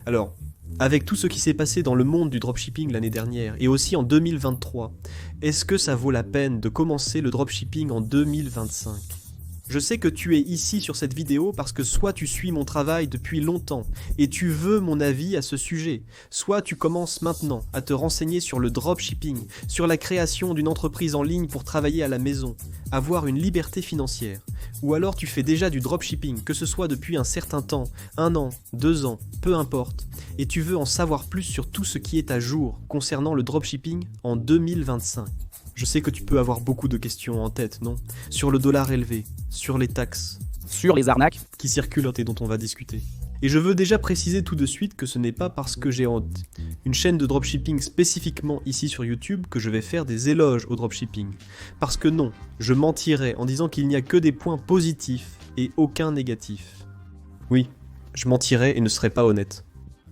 Alors, avec tout ce qui s'est passé dans le monde du dropshipping l'année dernière, et aussi en 2023, est-ce que ça vaut la peine de commencer le dropshipping en 2025 ? Je sais que tu es ici sur cette vidéo parce que soit tu suis mon travail depuis longtemps et tu veux mon avis à ce sujet, soit tu commences maintenant à te renseigner sur le dropshipping, sur la création d'une entreprise en ligne pour travailler à la maison, avoir une liberté financière, ou alors tu fais déjà du dropshipping, que ce soit depuis un certain temps, 1 an, 2 ans, peu importe, et tu veux en savoir plus sur tout ce qui est à jour concernant le dropshipping en 2025. Je sais que tu peux avoir beaucoup de questions en tête, non ? Sur le dollar élevé, sur les taxes, sur les arnaques qui circulent et dont on va discuter. Et je veux déjà préciser tout de suite que ce n'est pas parce que j'ai une chaîne de dropshipping spécifiquement ici sur YouTube que je vais faire des éloges au dropshipping. Parce que non, je mentirais en disant qu'il n'y a que des points positifs et aucun négatif. Oui, je mentirais et ne serais pas honnête.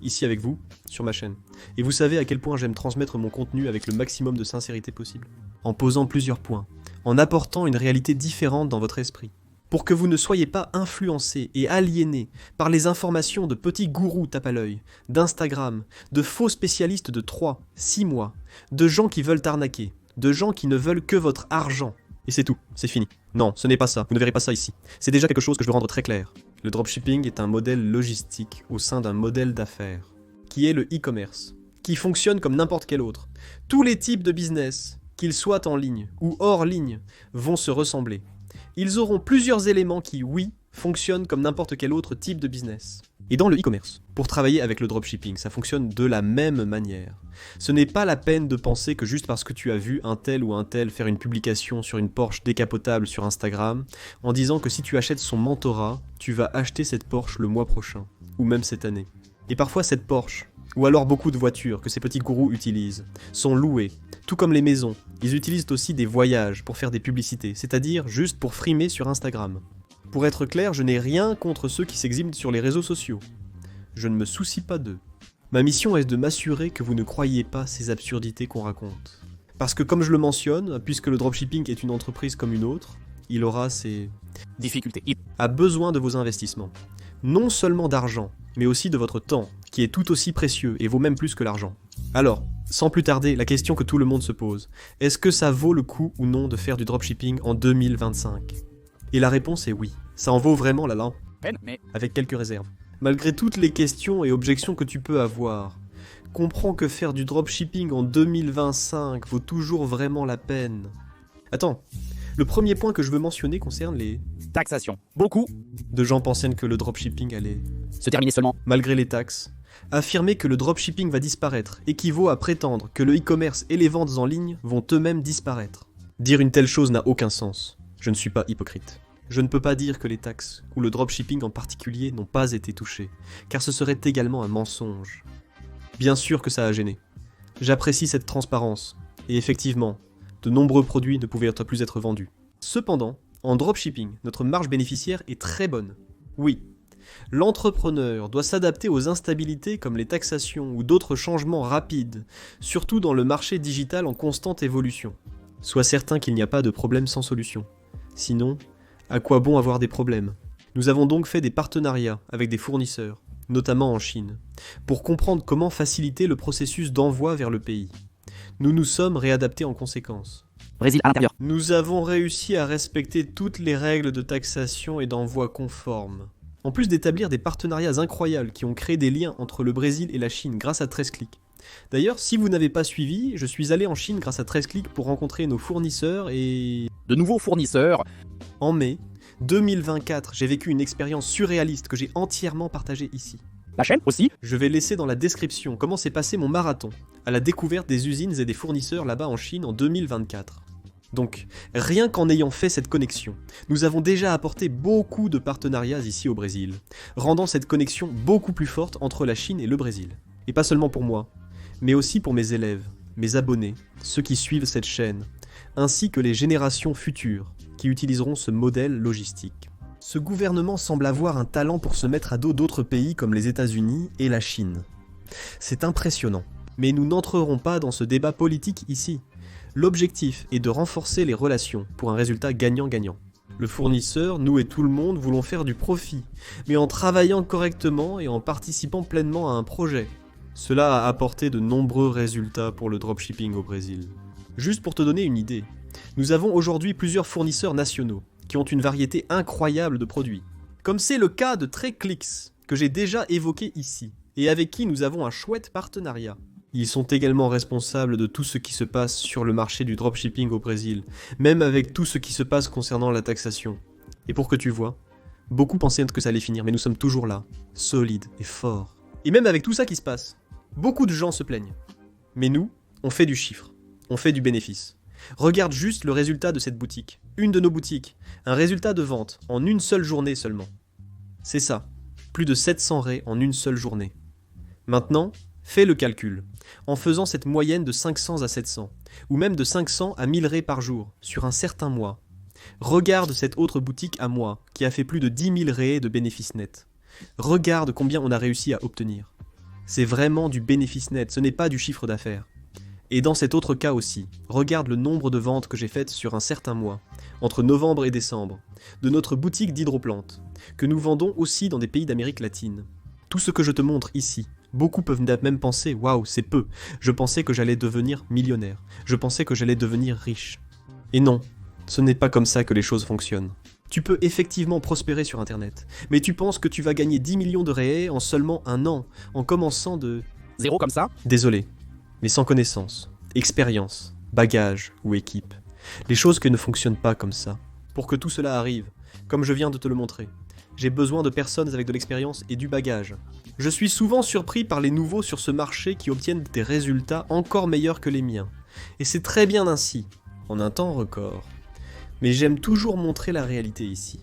Ici avec vous, sur ma chaîne. Et vous savez à quel point j'aime transmettre mon contenu avec le maximum de sincérité possible. En posant plusieurs points, en apportant une réalité différente dans votre esprit. Pour que vous ne soyez pas influencés et aliénés par les informations de petits gourous tape à l'œil, d'Instagram, de faux spécialistes de 3, 6 mois, de gens qui veulent t'arnaquer, de gens qui ne veulent que votre argent. Et c'est tout, c'est fini. Non, ce n'est pas ça, vous ne verrez pas ça ici. C'est déjà quelque chose que je veux rendre très clair. Le dropshipping est un modèle logistique au sein d'un modèle d'affaires, qui est le e-commerce, qui fonctionne comme n'importe quel autre. Tous les types de business, qu'ils soient en ligne ou hors ligne, vont se ressembler. Ils auront plusieurs éléments qui, oui, fonctionnent comme n'importe quel autre type de business. Et dans le e-commerce, pour travailler avec le dropshipping, ça fonctionne de la même manière. Ce n'est pas la peine de penser que juste parce que tu as vu un tel ou un tel faire une publication sur une Porsche décapotable sur Instagram, en disant que si tu achètes son mentorat, tu vas acheter cette Porsche le mois prochain, ou même cette année. Et parfois cette Porsche, ou alors beaucoup de voitures que ces petits gourous utilisent, sont louées. Tout comme les maisons, ils utilisent aussi des voyages pour faire des publicités, c'est-à-dire juste pour frimer sur Instagram. Pour être clair, je n'ai rien contre ceux qui s'exhibent sur les réseaux sociaux. Je ne me soucie pas d'eux. Ma mission est de m'assurer que vous ne croyez pas ces absurdités qu'on raconte. Parce que comme je le mentionne, puisque le dropshipping est une entreprise comme une autre, il aura ses difficultés. A besoin de vos investissements. Non seulement d'argent, mais aussi de votre temps, qui est tout aussi précieux et vaut même plus que l'argent. Alors, sans plus tarder, la question que tout le monde se pose, est-ce que ça vaut le coup ou non de faire du dropshipping en 2025 ? Et la réponse est oui. Ça en vaut vraiment la peine, mais avec quelques réserves. Malgré toutes les questions et objections que tu peux avoir, comprends que faire du dropshipping en 2025 vaut toujours vraiment la peine. Attends, le premier point que je veux mentionner concerne les taxations. Beaucoup de gens pensaient que le dropshipping allait se terminer seulement malgré les taxes. Affirmer que le dropshipping va disparaître équivaut à prétendre que le e-commerce et les ventes en ligne vont eux-mêmes disparaître. Dire une telle chose n'a aucun sens. Je ne suis pas hypocrite. Je ne peux pas dire que les taxes, ou le dropshipping en particulier, n'ont pas été touchés, car ce serait également un mensonge. Bien sûr que ça a gêné. J'apprécie cette transparence, et effectivement, de nombreux produits ne pouvaient plus être vendus. Cependant, en dropshipping, notre marge bénéficiaire est très bonne. Oui, l'entrepreneur doit s'adapter aux instabilités comme les taxations ou d'autres changements rapides, surtout dans le marché digital en constante évolution. Sois certain qu'il n'y a pas de problème sans solution. Sinon, à quoi bon avoir des problèmes ? Nous avons donc fait des partenariats avec des fournisseurs, notamment en Chine, pour comprendre comment faciliter le processus d'envoi vers le pays. Nous nous sommes réadaptés en conséquence. Brésil à l'intérieur. Nous avons réussi à respecter toutes les règles de taxation et d'envoi conformes. En plus d'établir des partenariats incroyables qui ont créé des liens entre le Brésil et la Chine grâce à 13 clics. D'ailleurs, si vous n'avez pas suivi, je suis allé en Chine grâce à 13 clics pour rencontrer nos fournisseurs et de nouveaux fournisseurs. En mai 2024, j'ai vécu une expérience surréaliste que j'ai entièrement partagée ici. La chaîne aussi. Je vais laisser dans la description comment s'est passé mon marathon à la découverte des usines et des fournisseurs là-bas en Chine en 2024. Donc, rien qu'en ayant fait cette connexion, nous avons déjà apporté beaucoup de partenariats ici au Brésil, rendant cette connexion beaucoup plus forte entre la Chine et le Brésil. Et pas seulement pour moi, mais aussi pour mes élèves, mes abonnés, ceux qui suivent cette chaîne, ainsi que les générations futures qui utiliseront ce modèle logistique. Ce gouvernement semble avoir un talent pour se mettre à dos d'autres pays comme les États-Unis et la Chine. C'est impressionnant, mais nous n'entrerons pas dans ce débat politique ici. L'objectif est de renforcer les relations pour un résultat gagnant-gagnant. Le fournisseur, nous et tout le monde voulons faire du profit, mais en travaillant correctement et en participant pleinement à un projet. Cela a apporté de nombreux résultats pour le dropshipping au Brésil. Juste pour te donner une idée, nous avons aujourd'hui plusieurs fournisseurs nationaux qui ont une variété incroyable de produits. Comme c'est le cas de TreClix, que j'ai déjà évoqué ici, et avec qui nous avons un chouette partenariat. Ils sont également responsables de tout ce qui se passe sur le marché du dropshipping au Brésil, même avec tout ce qui se passe concernant la taxation. Et pour que tu vois, beaucoup pensaient que ça allait finir, mais nous sommes toujours là, solides et forts. Et même avec tout ça qui se passe, beaucoup de gens se plaignent. Mais nous, on fait du chiffre, on fait du bénéfice. Regarde juste le résultat de cette boutique, une de nos boutiques, un résultat de vente en une seule journée seulement. C'est ça, plus de 700 raies en une seule journée. Maintenant, fais le calcul, en faisant cette moyenne de 500 à 700, ou même de 500 à 1000 raies par jour, sur un certain mois. Regarde cette autre boutique à moi, qui a fait plus de 10 000 raies de bénéfices nets. Regarde combien on a réussi à obtenir. C'est vraiment du bénéfice net, ce n'est pas du chiffre d'affaires. Et dans cet autre cas aussi, regarde le nombre de ventes que j'ai faites sur un certain mois, entre novembre et décembre, de notre boutique d'hydroplantes, que nous vendons aussi dans des pays d'Amérique latine. Tout ce que je te montre ici, beaucoup peuvent même penser « Waouh, c'est peu, je pensais que j'allais devenir millionnaire, je pensais que j'allais devenir riche. » Et non, ce n'est pas comme ça que les choses fonctionnent. Tu peux effectivement prospérer sur Internet, mais tu penses que tu vas gagner 10 millions de réels en seulement un an, en commençant de... Zéro comme ça. Désolé, mais sans connaissance, expérience, bagage ou équipe. Les choses qui ne fonctionnent pas comme ça. Pour que tout cela arrive, comme je viens de te le montrer, j'ai besoin de personnes avec de l'expérience et du bagage. Je suis souvent surpris par les nouveaux sur ce marché qui obtiennent des résultats encore meilleurs que les miens. Et c'est très bien ainsi, en un temps record. Mais j'aime toujours montrer la réalité ici.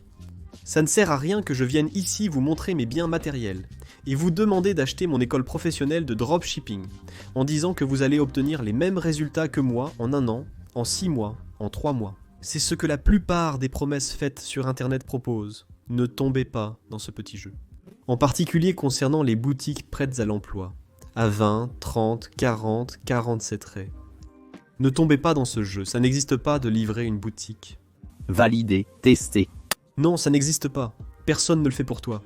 Ça ne sert à rien que je vienne ici vous montrer mes biens matériels et vous demander d'acheter mon école professionnelle de dropshipping en disant que vous allez obtenir les mêmes résultats que moi en un an, en 6 mois, en 3 mois. C'est ce que la plupart des promesses faites sur Internet proposent. Ne tombez pas dans ce petit jeu. En particulier concernant les boutiques prêtes à l'emploi, à 20, 30, 40, 47 raies. Ne tombez pas dans ce jeu, ça n'existe pas de livrer une boutique. Valider, tester. Non, ça n'existe pas. Personne ne le fait pour toi.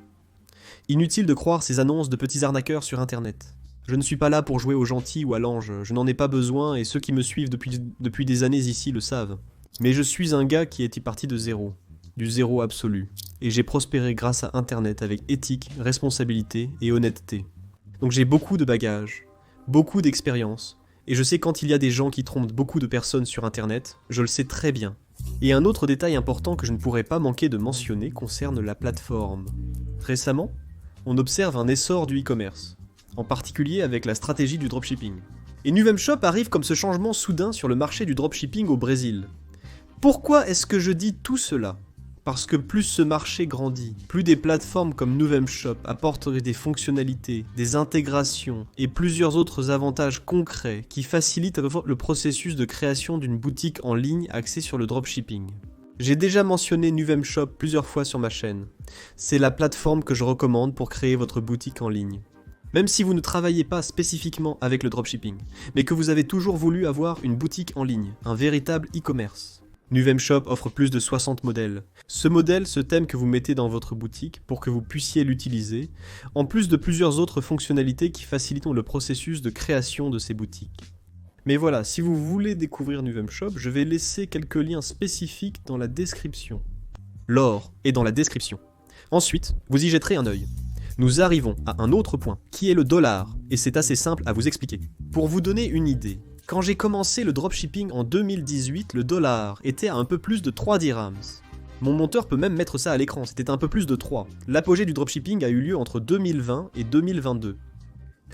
Inutile de croire ces annonces de petits arnaqueurs sur Internet. Je ne suis pas là pour jouer au gentil ou à l'ange, je n'en ai pas besoin et ceux qui me suivent depuis des années ici le savent. Mais je suis un gars qui est parti de zéro, du zéro absolu, et j'ai prospéré grâce à Internet avec éthique, responsabilité et honnêteté. Donc j'ai beaucoup de bagages, beaucoup d'expérience, et je sais quand il y a des gens qui trompent beaucoup de personnes sur Internet, je le sais très bien. Et un autre détail important que je ne pourrais pas manquer de mentionner concerne la plateforme. Récemment, on observe un essor du e-commerce, en particulier avec la stratégie du dropshipping. Et Nuvemshop arrive comme ce changement soudain sur le marché du dropshipping au Brésil. Pourquoi est-ce que je dis tout cela ? Parce que plus ce marché grandit, plus des plateformes comme Nuvemshop apporteraient des fonctionnalités, des intégrations et plusieurs autres avantages concrets qui facilitent le processus de création d'une boutique en ligne axée sur le dropshipping. J'ai déjà mentionné Nuvemshop plusieurs fois sur ma chaîne. C'est la plateforme que je recommande pour créer votre boutique en ligne. Même si vous ne travaillez pas spécifiquement avec le dropshipping, mais que vous avez toujours voulu avoir une boutique en ligne, un véritable e-commerce. Nuvemshop offre plus de 60 modèles. Ce thème que vous mettez dans votre boutique pour que vous puissiez l'utiliser, en plus de plusieurs autres fonctionnalités qui facilitent le processus de création de ces boutiques. Mais voilà, si vous voulez découvrir Nuvemshop, je vais laisser quelques liens spécifiques dans la description. L'or est dans la description. Ensuite, vous y jetterez un œil. Nous arrivons à un autre point, qui est le dollar, et c'est assez simple à vous expliquer. Pour vous donner une idée, quand j'ai commencé le dropshipping en 2018, le dollar était à un peu plus de 3 dirhams. Mon monteur peut même mettre ça à l'écran, c'était un peu plus de 3. L'apogée du dropshipping a eu lieu entre 2020 et 2022.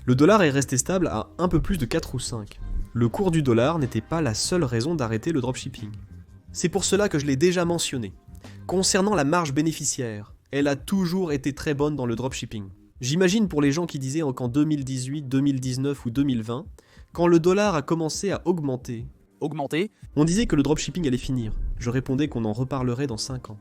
Le dollar est resté stable à un peu plus de 4 ou 5. Le cours du dollar n'était pas la seule raison d'arrêter le dropshipping. C'est pour cela que je l'ai déjà mentionné. Concernant la marge bénéficiaire, elle a toujours été très bonne dans le dropshipping. J'imagine pour les gens qui disaient qu'en 2018, 2019 ou 2020, quand le dollar a commencé à augmenter, on disait que le dropshipping allait finir. Je répondais qu'on en reparlerait dans 5 ans.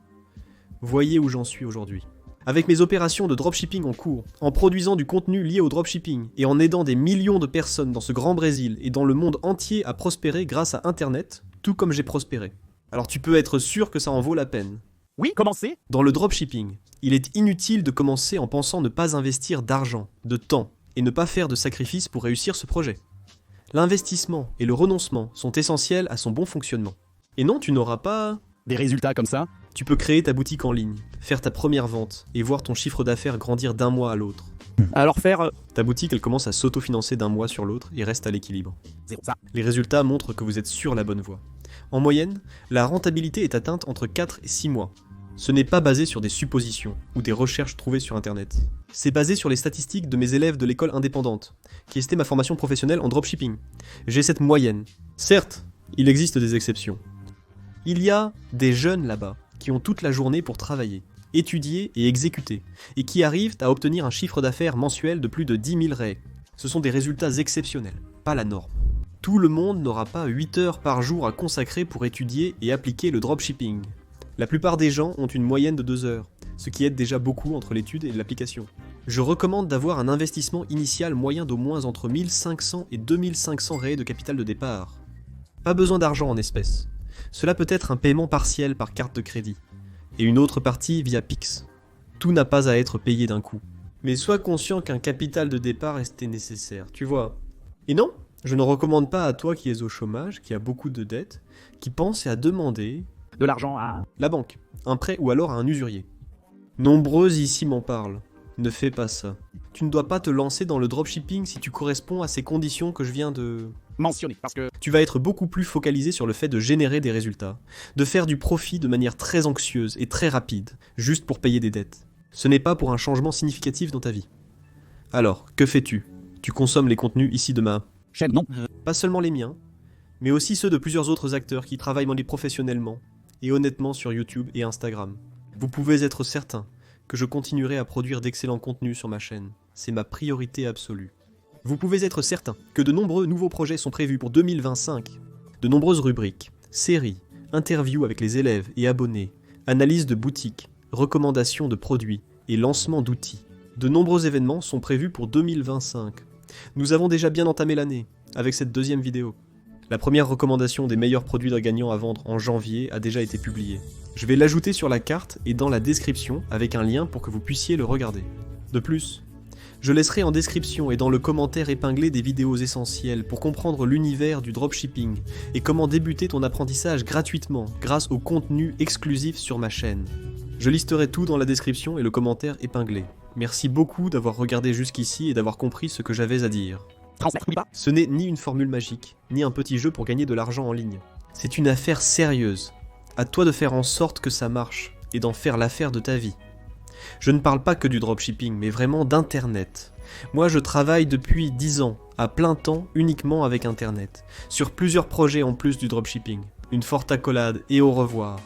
Voyez où j'en suis aujourd'hui. Avec mes opérations de dropshipping en cours, en produisant du contenu lié au dropshipping et en aidant des millions de personnes dans ce grand Brésil et dans le monde entier à prospérer grâce à Internet, tout comme j'ai prospéré. Alors tu peux être sûr que ça en vaut la peine. Oui, commencez. Dans le dropshipping, il est inutile de commencer en pensant ne pas investir d'argent, de temps, et ne pas faire de sacrifices pour réussir ce projet. L'investissement et le renoncement sont essentiels à son bon fonctionnement. Et non, tu n'auras pas... Des résultats comme ça. Tu peux créer ta boutique en ligne, faire ta première vente, et voir ton chiffre d'affaires grandir d'un mois à l'autre. Alors faire... Ta boutique, elle commence à s'autofinancer d'un mois sur l'autre et reste à l'équilibre. Zéro ça. Les résultats montrent que vous êtes sur la bonne voie. En moyenne, la rentabilité est atteinte entre 4 et 6 mois. Ce n'est pas basé sur des suppositions ou des recherches trouvées sur internet. C'est basé sur les statistiques de mes élèves de l'école indépendante, qui était ma formation professionnelle en dropshipping. J'ai cette moyenne. Certes, il existe des exceptions. Il y a des jeunes là-bas qui ont toute la journée pour travailler, étudier et exécuter, et qui arrivent à obtenir un chiffre d'affaires mensuel de plus de 10 000 raies. Ce sont des résultats exceptionnels, pas la norme. Tout le monde n'aura pas 8 heures par jour à consacrer pour étudier et appliquer le dropshipping. La plupart des gens ont une moyenne de 2 heures, ce qui aide déjà beaucoup entre l'étude et l'application. Je recommande d'avoir un investissement initial moyen d'au moins entre 1500 et 2500 raies de capital de départ. Pas besoin d'argent en espèces. Cela peut être un paiement partiel par carte de crédit, et une autre partie via Pix. Tout n'a pas à être payé d'un coup. Mais sois conscient qu'un capital de départ restait nécessaire, tu vois. Et non, je ne recommande pas à toi qui es au chômage, qui a beaucoup de dettes, qui pense à demander... De l'argent à... la banque, un prêt ou alors à un usurier. Nombreux ici m'en parlent. Ne fais pas ça. Tu ne dois pas te lancer dans le dropshipping si tu corresponds à ces conditions que je viens de... mentionner, parce que... Tu vas être beaucoup plus focalisé sur le fait de générer des résultats, de faire du profit de manière très anxieuse et très rapide, juste pour payer des dettes. Ce n'est pas pour un changement significatif dans ta vie. Alors, que fais-tu? Tu consommes les contenus ici de ma... chaîne, non. Pas seulement les miens, mais aussi ceux de plusieurs autres acteurs qui travaillent professionnellement et honnêtement sur YouTube et Instagram. Vous pouvez être certain que je continuerai à produire d'excellents contenus sur ma chaîne. C'est ma priorité absolue. Vous pouvez être certain que de nombreux nouveaux projets sont prévus pour 2025. De nombreuses rubriques, séries, interviews avec les élèves et abonnés, analyses de boutiques, recommandations de produits et lancements d'outils. De nombreux événements sont prévus pour 2025. Nous avons déjà bien entamé l'année avec cette deuxième vidéo. La première recommandation des meilleurs produits gagnants à vendre en janvier a déjà été publiée. Je vais l'ajouter sur la carte et dans la description avec un lien pour que vous puissiez le regarder. De plus, je laisserai en description et dans le commentaire épinglé des vidéos essentielles pour comprendre l'univers du dropshipping et comment débuter ton apprentissage gratuitement grâce au contenu exclusif sur ma chaîne. Je listerai tout dans la description et le commentaire épinglé. Merci beaucoup d'avoir regardé jusqu'ici et d'avoir compris ce que j'avais à dire. Transmettre, n'oublie pas. Ce n'est ni une formule magique, ni un petit jeu pour gagner de l'argent en ligne. C'est une affaire sérieuse. À toi de faire en sorte que ça marche et d'en faire l'affaire de ta vie. Je ne parle pas que du dropshipping, mais vraiment d'internet. Moi, je travaille depuis 10 ans, à plein temps, uniquement avec internet, sur plusieurs projets en plus du dropshipping. Une forte accolade et au revoir.